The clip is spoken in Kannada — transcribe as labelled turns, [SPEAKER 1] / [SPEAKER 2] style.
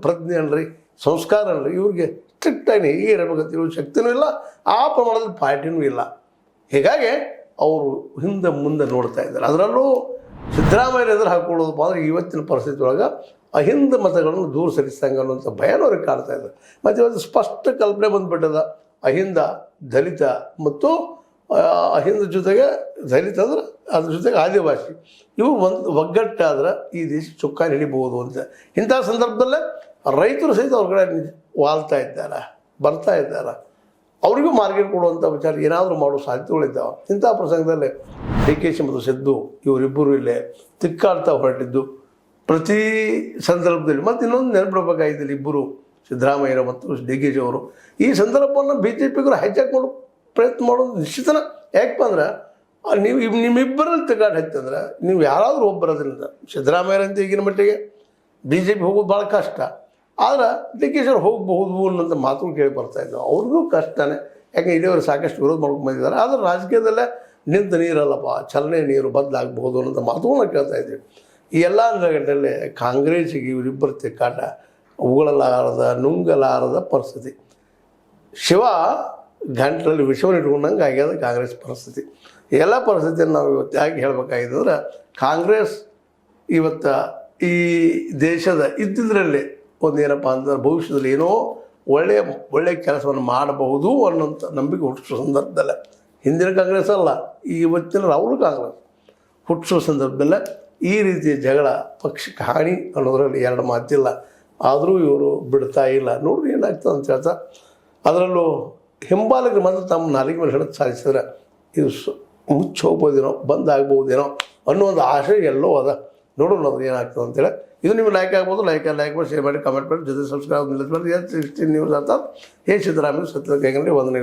[SPEAKER 1] ಪ್ರಜ್ಞೆ ಅನ್ರಿ ಸಂಸ್ಕಾರ ಅನ್ರಿ ಇವ್ರಿಗೆ ಸ್ಟ್ರಿಕ್ಟಾಗಿ ಹೀಗೆ ಇರಬೇಕಂತ ಇರೋ ಶಕ್ತಿನೂ ಇಲ್ಲ, ಆ ಪ್ರಮಾಣದಲ್ಲಿ ಪಾರ್ಟಿನೂ ಇಲ್ಲ. ಹೀಗಾಗಿ ಅವರು ಹಿಂದೆ ಮುಂದೆ ನೋಡ್ತಾ ಇದ್ದಾರೆ. ಅದರಲ್ಲೂ ಸಿದ್ದರಾಮಯ್ಯ ಎದುರು ಹಾಕ್ಕೊಳ್ಳೋದಪ್ಪ ಅಂದರೆ ಇವತ್ತಿನ ಪರಿಸ್ಥಿತಿ ಒಳಗೆ ಅಹಿಂದ ಮತಗಳನ್ನು ದೂರ ಸರಿಸಂಗೆ ಅನ್ನೋಂಥ ಭಯನೂ ಅವ್ರಿಗೆ ಕಾಡ್ತಾ ಇದೆ. ಮತ್ತು ಇವತ್ತು ಸ್ಪಷ್ಟ ಕಲ್ಪನೆ ಬಂದುಬಿಟ್ಟದ, ಅಹಿಂದ ದಲಿತ ಮತ್ತು ಅಹಿಂದ ಜೊತೆಗೆ ದಲಿತ ಅಂದ್ರೆ ಅದ್ರ ಜೊತೆಗೆ ಆದಿವಾಸಿ ಇವು ಒಂದು ಒಗ್ಗಟ್ಟಾದ್ರೆ ಈ ದೇಶ ಚೊಕ್ಕಾಗಿ ಹಿಡಿಬೋದು ಅಂತ. ಇಂಥ ಸಂದರ್ಭದಲ್ಲೇ ರೈತರು ಸಹಿತ ಅವ್ರ ಕಡೆ ವಾಲ್ತಾ ಇದ್ದಾರೆ, ಬರ್ತಾ ಇದ್ದಾರೆ. ಅವರಿಗೂ ಮಾರ್ಕೆಟ್ ಕೊಡುವಂಥ ವಿಚಾರ ಏನಾದರೂ ಮಾಡೋ ಸಾಧ್ಯತೆಗಳಿದ್ದಾವೆ. ಇಂಥ ಪ್ರಸಂಗದಲ್ಲಿ DK ಮತ್ತು ಸಿದ್ದು ಇವರಿಬ್ಬರು ಇಲ್ಲೇ ತಿಕ್ಕಾಡ್ತಾ ಹೊರಟಿದ್ದು ಪ್ರತಿ ಸಂದರ್ಭದಲ್ಲಿ. ಮತ್ತು ಇನ್ನೊಂದು ನೆನಪಿಡಬೇಕಾಗಿದ್ದಲ್ಲಿ ಇಬ್ಬರು ಸಿದ್ದರಾಮಯ್ಯ ಮತ್ತು DK ಅವರು ಈ ಸಂದರ್ಭವನ್ನು BJPಗರು ಹೈಜಾಕ್ ಮಾಡೋ ಪ್ರಯತ್ನ ಮಾಡೋದು ನಿಶ್ಚಿತನ. ಯಾಕಪ್ಪ ಅಂದ್ರೆ ನೀವು ನಿಮ್ಮಿಬ್ಬರಲ್ಲಿ ತಿಕ್ಕಾಟ ಹತ್ತಂದ್ರೆ ನೀವು ಯಾರಾದರೂ ಒಬ್ಬರದ್ರಿಂದ ಸಿದ್ದರಾಮಯ್ಯ ಅಂತ ಈಗಿನ ಮಟ್ಟಿಗೆ BJP ಹೋಗೋದು ಭಾಳ ಕಷ್ಟ, ಆದ್ರೆ DK ಹೋಗಬಹುದು ಅನ್ನೋಂಥ ಮಾತುಗಳು ಕೇಳಿ ಬರ್ತಾ ಇದ್ದಾವೆ. ಅವ್ರಿಗೂ ಕಷ್ಟನೇ, ಯಾಕೆ ಇಲ್ಲಿಯವರು ಸಾಕಷ್ಟು ವಿರೋಧ ಮಾಡ್ಕೊಂಡು ಬಂದಿದ್ದಾರೆ. ಆದರೆ ರಾಜಕೀಯದಲ್ಲೇ ನಿಂತ ನೀರಲ್ಲಪ್ಪ, ಚಲನೆ ನೀರು ಬದಲಾಗಬಹುದು ಅನ್ನೋಂಥ ಮಾತುಗಳನ್ನ ಕೇಳ್ತಾ ಇದ್ದೀವಿ. ಈ ಎಲ್ಲ ಗಂಟೆಯಲ್ಲಿ ಕಾಂಗ್ರೆಸ್ಸಿಗೆ ಇವರಿಬ್ಬರು ತಿಕ್ಕಾಟ ಉಗುಳಲಾರದ ನುಂಗಲಾರದ ಪರಿಸ್ಥಿತಿ. ಶಿವ ಗಂಟಲಲ್ಲಿ ವಿಷವನ್ನು ಇಟ್ಕೊಂಡಂಗೆ ಆಗ್ಯದ ಕಾಂಗ್ರೆಸ್ ಪರಿಸ್ಥಿತಿ. ಎಲ್ಲ ಪರಿಸ್ಥಿತಿಯನ್ನು ನಾವು ಇವತ್ತು ಯಾಕೆ ಹೇಳಬೇಕಾಗಿದೆ ಅಂದ್ರೆ, ಕಾಂಗ್ರೆಸ್ ಇವತ್ತು ಈ ದೇಶದ ಇದ್ದಿದ್ದರಲ್ಲಿ ಒಂದೇನಪ್ಪ ಅಂದ್ರೆ ಭವಿಷ್ಯದಲ್ಲಿ ಏನೋ ಒಳ್ಳೆಯ ಕೆಲಸವನ್ನು ಮಾಡಬಹುದು ಅನ್ನೋಂಥ ನಂಬಿಕೆ ಹುಟ್ಟಿಸೋ ಸಂದರ್ಭದಲ್ಲೇ ಹಿಂದಿನ ಕಾಂಗ್ರೆಸ್ ಅಲ್ಲ, ಇವತ್ತಿನ ರಾಹುಲ್ ಕಾಂಗ್ರೆಸ್ ಹುಟ್ಟಿಸೋ ಸಂದರ್ಭದಲ್ಲೇ ಈ ರೀತಿಯ ಜಗಳ ಪಕ್ಷಕ್ಕೆ ಹಾನಿ ಅನ್ನೋದರಲ್ಲಿ ಎರಡು ಮಾತಿಲ್ಲ. ಆದರೂ ಇವರು ಬಿಡ್ತಾ ಇಲ್ಲ. ನೋಡ್ರಿ ಏನಾಗ್ತದೆ ಅಂತ ಹೇಳ್ತಾ, ಅದರಲ್ಲೂ ಹಿಂಬಾಲಕರು ಮಾತ್ರ ತಮ್ಮ ನಾಲಿಗೆ ಮೇಲೆ ಹಿಡಿದು ಸಾಧಿಸಿದ್ರೆ ಇದು ಮುಚ್ಚಿ ಹೋಗ್ಬೋದೇನೋ, ಬಂದಾಗ್ಬೋದೇನೋ ಅನ್ನೋ ಒಂದು ಆಶೆ ಎಲ್ಲೋ ಅದ. ನೋಡೋಣ ಅದು ಏನಾಗ್ತದೆ ಅಂತೇಳಿ. ಇದು ನಿಮ್ಗೆ ಲೈಕ್ ಆಗ್ಬೋದು, ಲೈಕ್ ಮಾಡಿ, ಶೇರ್ ಮಾಡಿ, ಕಮೆಂಟ್ ಮಾಡಿ, ಜೊತೆ ಸಬ್ಸ್ಕ್ರೈಬ್ ನಿಲ್ಲಿಸ್ಬಾರ್ದು. ನ್ಯೂಸ್ ಅಂತ ಸಿದ್ದರಾಮಯ್ಯ ಸತ್ಯ ಕೈಗೊಂಡು ವಂದನೆಗಳು.